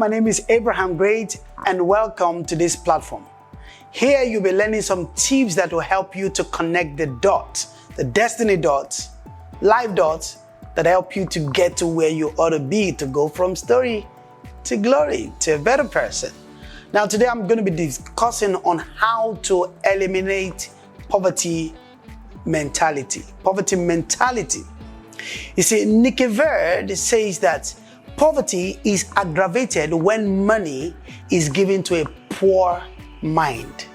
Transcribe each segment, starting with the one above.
my name is Abraham Great, and welcome to this platform. Here you'll be learning some tips that will help you to connect the dots, the destiny dots, life dots that help you to get to where you ought to be, to go from story to glory, to a better person. Now today I'm going to be discussing on how to eliminate poverty mentality. Poverty mentality. You see, Nicky Verd says that poverty is aggravated when money is given to a poor mind.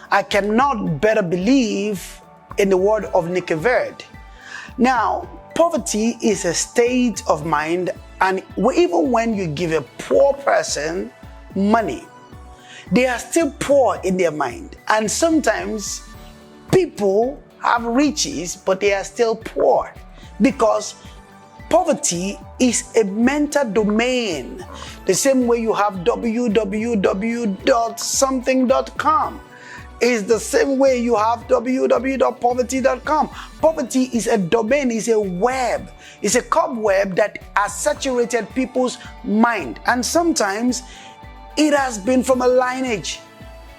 I cannot better believe in the word of Nicky Verd. Now, poverty is a state of mind, and even when you give a poor person money, they are still poor in their mind. And sometimes people have riches, but they are still poor because poverty is a mental domain. The same way you have www.something.com is the same way you have www.poverty.com. Poverty is a domain, is a web, it's a cobweb that has saturated people's mind. And sometimes it has been from a lineage.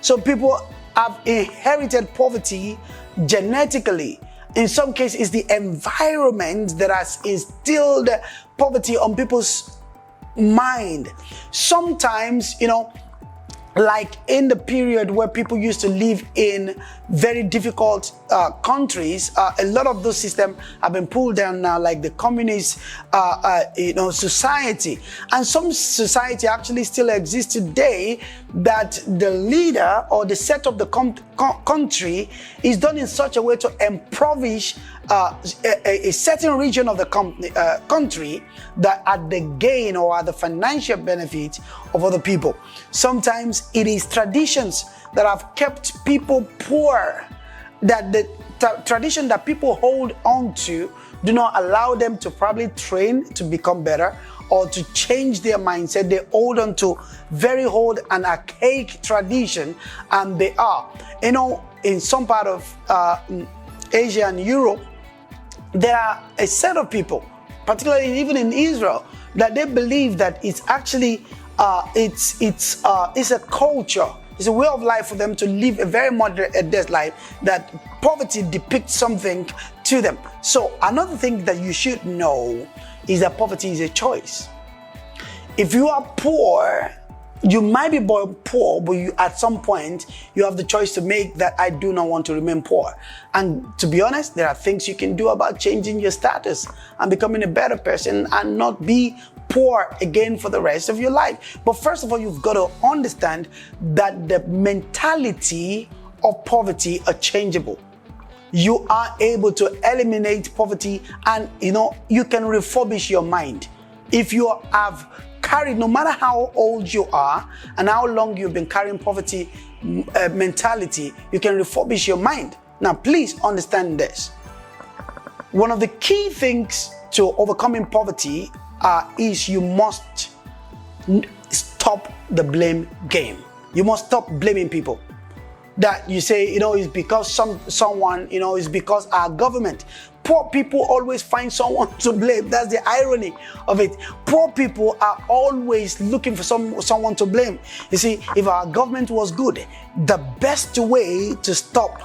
So people have inherited poverty genetically. In some cases, it's the environment that has instilled poverty on people's mind. Sometimes, like in the period where people used to live in very difficult countries, a lot of those systems have been pulled down now, like the communist society. And some society actually still exists today, that the leader or the set of the country is done in such a way to impoverish a certain region of the country that at the gain or at the financial benefit of other people. Sometimes it is traditions that have kept people poor, that the tradition that people hold on to do not allow them to probably train to become better or to change their mindset. They hold on to very old and archaic tradition, and they are. In some part of Asia and Europe, there are a set of people, particularly even in Israel, that they believe that it's actually it's a culture, it's a way of life for them to live a very modest life, that poverty depicts something to them. So another thing that you should know is that poverty is a choice. If you are poor, you might be born poor, but at some point you have the choice to make that I do not want to remain poor. And to be honest, there are things you can do about changing your status and becoming a better person and not be poor again for the rest of your life. But first of all, you've got to understand that the mentality of poverty are changeable. You are able to eliminate poverty, and you can refurbish your mind. If you have carried, no matter how old you are and how long you've been carrying poverty mentality, you can refurbish your mind. Now, please understand this. One of the key things to overcoming poverty is you must stop the blame game. You must stop blaming people. That you say, it's because someone, it's because our government. Poor people always find someone to blame. That's the irony of it. Poor people are always looking for someone to blame. You see, if our government was good, the best way to stop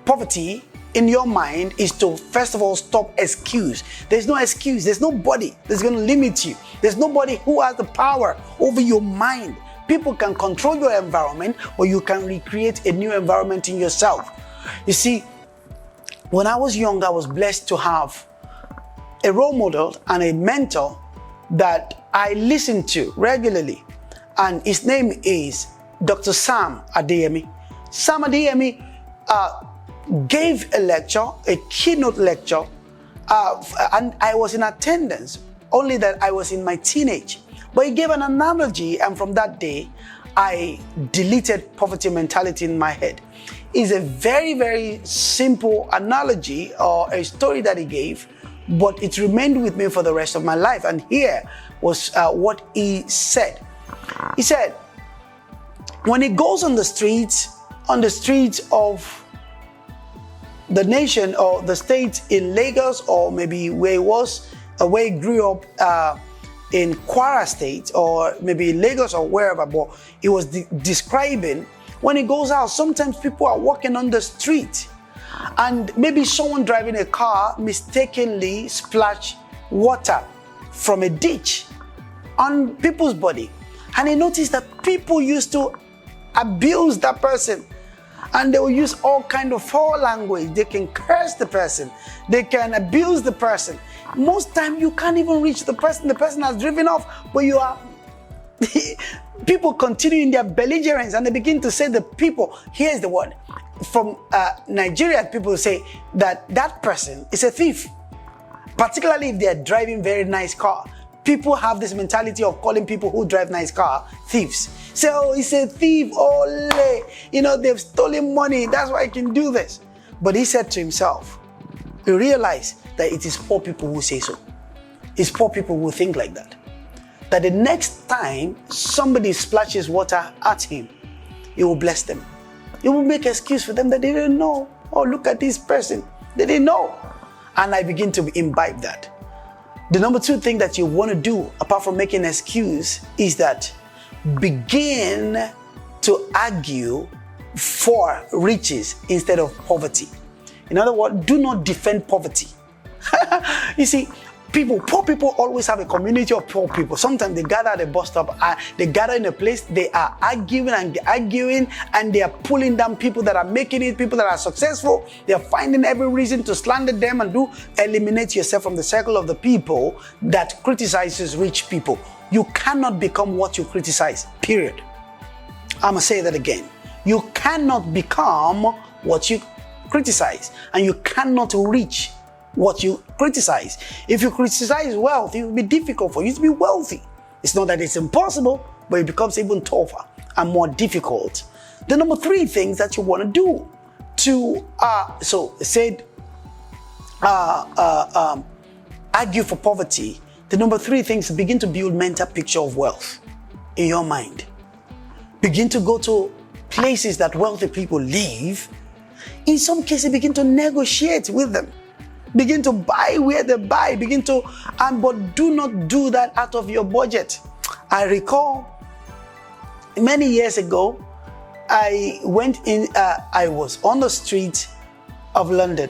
poverty in your mind is to, first of all, stop excuse. There's no excuse. There's nobody that's going to limit you. There's nobody who has the power over your mind. People can control your environment, or you can recreate a new environment in yourself. You see, when I was young, I was blessed to have a role model and a mentor that I listened to regularly. And his name is Dr. Sam Adeyemi. Sam Adeyemi gave a lecture, a keynote lecture, and I was in attendance, only that I was in my teenage. But he gave an analogy, and from that day, I deleted poverty mentality in my head. It's a very, very simple analogy or a story that he gave, but it remained with me for the rest of my life. And here was what he said. He said, when he goes on the streets of the nation or the state in Lagos, or maybe where he was, where he grew up in Kwara State or maybe Lagos or wherever, but he was describing when he goes out, sometimes people are walking on the street and maybe someone driving a car mistakenly splash water from a ditch on people's body. And he noticed that people used to abuse that person. And they will use all kind of foul language. They can curse the person. They can abuse the person. Most time you can't even reach the person. The person has driven off, but you are... People continue in their belligerence and they begin to say the people, here's the word. From Nigeria, people say that that person is a thief. Particularly if they are driving very nice car. People have this mentality of calling people who drive nice car thieves. Say, oh, he's a thief, ole. You know, they've stolen money, that's why he can do this. But he said to himself, he realized that it is poor people who say so. It's poor people who think like that. That the next time somebody splashes water at him, he will bless them. He will make excuse for them that they didn't know. Oh, look at this person. They didn't know. And I begin to imbibe that. The number two thing that you want to do, apart from making an excuse, is that begin to argue for riches instead of poverty. In other words, do not defend poverty. You see, poor people always have a community of poor people. Sometimes they gather at a bus stop, they gather in a place, they are arguing and they are pulling down people that are making it, people that are successful. They are finding every reason to slander them and eliminate yourself from the circle of the people that criticizes rich people. You cannot become what you criticize, period. I'm gonna say that again. You cannot become what you criticize, and you cannot reach what you criticize. If you criticize wealth, it will be difficult for you to be wealthy. It's not that it's impossible, but it becomes even tougher and more difficult. The number three things that you want to do to argue for poverty. The number three things, begin to build mental picture of wealth in your mind. Begin to go to places that wealthy people live. In some cases, begin to negotiate with them. Begin to buy where they buy. But do not do that out of your budget. I recall many years ago, I was on the street of London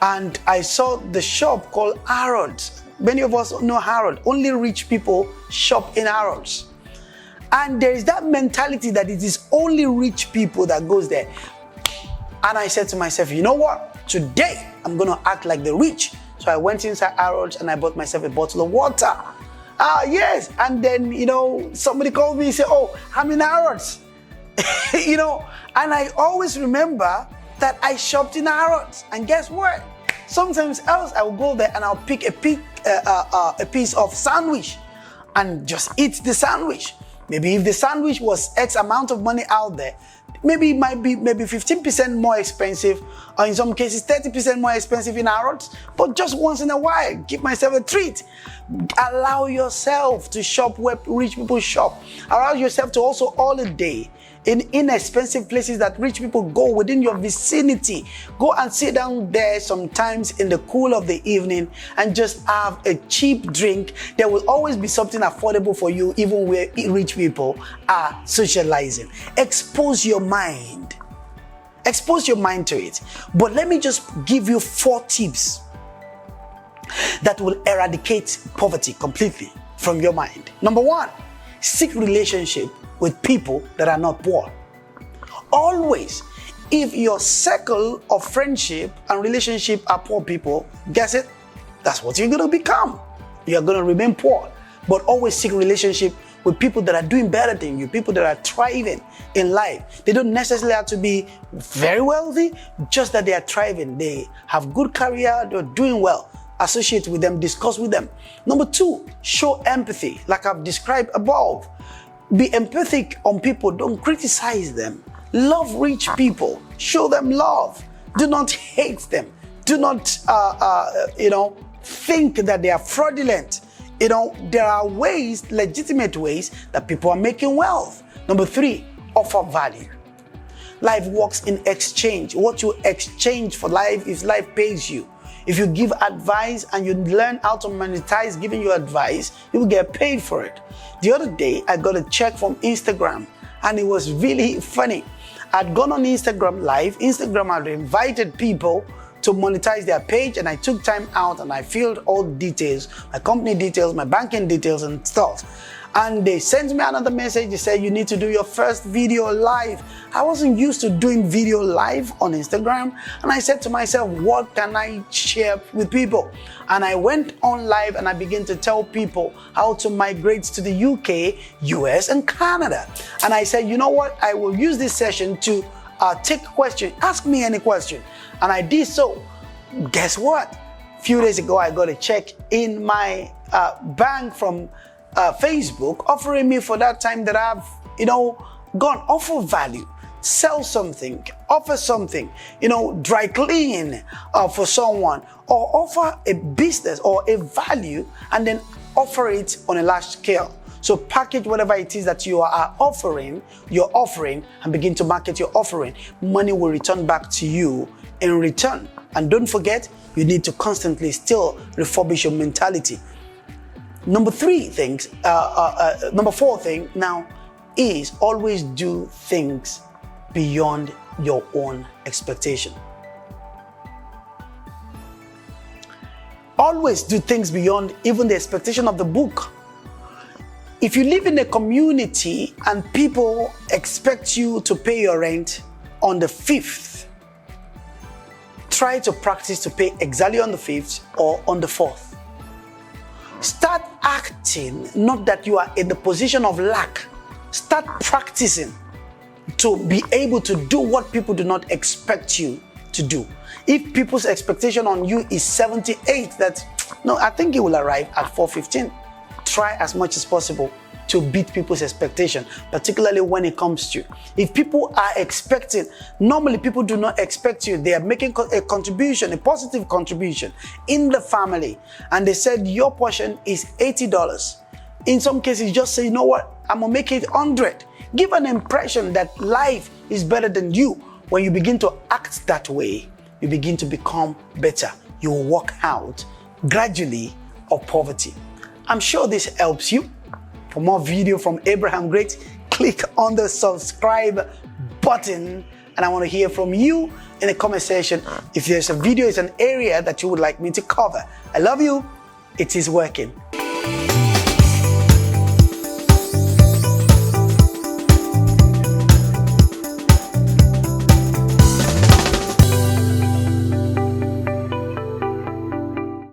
and I saw the shop called Harrods. Many of us know Harrods. Only rich people shop in Harrods. And there is that mentality that it is only rich people that goes there. And I said to myself, you know what? Today, I'm going to act like the rich. So I went inside Harrods and I bought myself a bottle of water. Yes. And then, somebody called me and said, oh, I'm in Harrods. And I always remember that I shopped in Harrods. And guess what? Sometimes else I will go there and I'll pick a piece of sandwich and just eat the sandwich. Maybe if the sandwich was X amount of money out there, maybe it might be 15% more expensive, or in some cases 30% more expensive in Harrods. But just once in a while, give myself a treat. Allow yourself to shop where rich people shop. Allow yourself to also holiday in inexpensive places that rich people go within your vicinity. Go and sit down there sometimes in the cool of the evening and just have a cheap drink. There will always be something affordable for you, even where rich people are socializing. Expose your mind. Expose your mind to it. But let me just give you 4 tips that will eradicate poverty completely from your mind. Number 1, seek relationship with people that are not poor. Always, if your circle of friendship and relationship are poor people, guess it? That's what you're going to become. You're going to remain poor. But always seek relationship with people that are doing better than you, people that are thriving in life. They don't necessarily have to be very wealthy, just that they are thriving. They have good career, they're doing well. Associate with them, discuss with them. Number 2, show empathy, like I've described above. Be empathic on people. Don't criticize them. Love rich people. Show them love. Do not hate them. Do not, think that they are fraudulent. There are ways, legitimate ways, that people are making wealth. Number 3, offer value. Life works in exchange. What you exchange for life is life pays you. If you give advice and you learn how to monetize giving you advice, you will get paid for it. The other day, I got a check from Instagram, and it was really funny. I'd gone on Instagram Live. Instagram had invited people to monetize their page, and I took time out and I filled all the details, my company details, my banking details and stuff. And they sent me another message. They said, you need to do your first video live. I wasn't used to doing video live on Instagram. And I said to myself, what can I share with people? And I went on live and I began to tell people how to migrate to the UK, US, and Canada. And I said, you know what? I will use this session to take questions. Ask me any question. And I did so. Guess what? A few days ago, I got a check in my bank from Facebook offering me for that time that I've, gone, offer value, sell something, offer something, dry clean for someone, or offer a business or a value and then offer it on a large scale. So package whatever it is that you are offering, and begin to market your offering. Money will return back to you in return. And don't forget, you need to constantly still refurbish your mentality. Number four thing now is always do things beyond your own expectation. Always do things beyond even the expectation of the book. If you live in a community and people expect you to pay your rent on the 5th, try to practice to pay exactly on the 5th or on the 4th. Start acting, not that you are in the position of lack. Start practicing to be able to do what people do not expect you to do. If people's expectation on you is 78, I think it will arrive at 415. Try as much as possible to beat people's expectation, particularly when it comes to you. If people are expecting, normally people do not expect you. They are making a contribution, a positive contribution in the family, and they said your portion is $80. In some cases, just say, you know what, I'm gonna make it 100. Give an impression that life is better than you. When you begin to act that way, you begin to become better. You will walk out gradually of poverty. I'm sure this helps you. For more video from Abraham Great, click on the subscribe button, and I want to hear from you in the comment section. If there's a video, it's an area that you would like me to cover. I love you. It is working.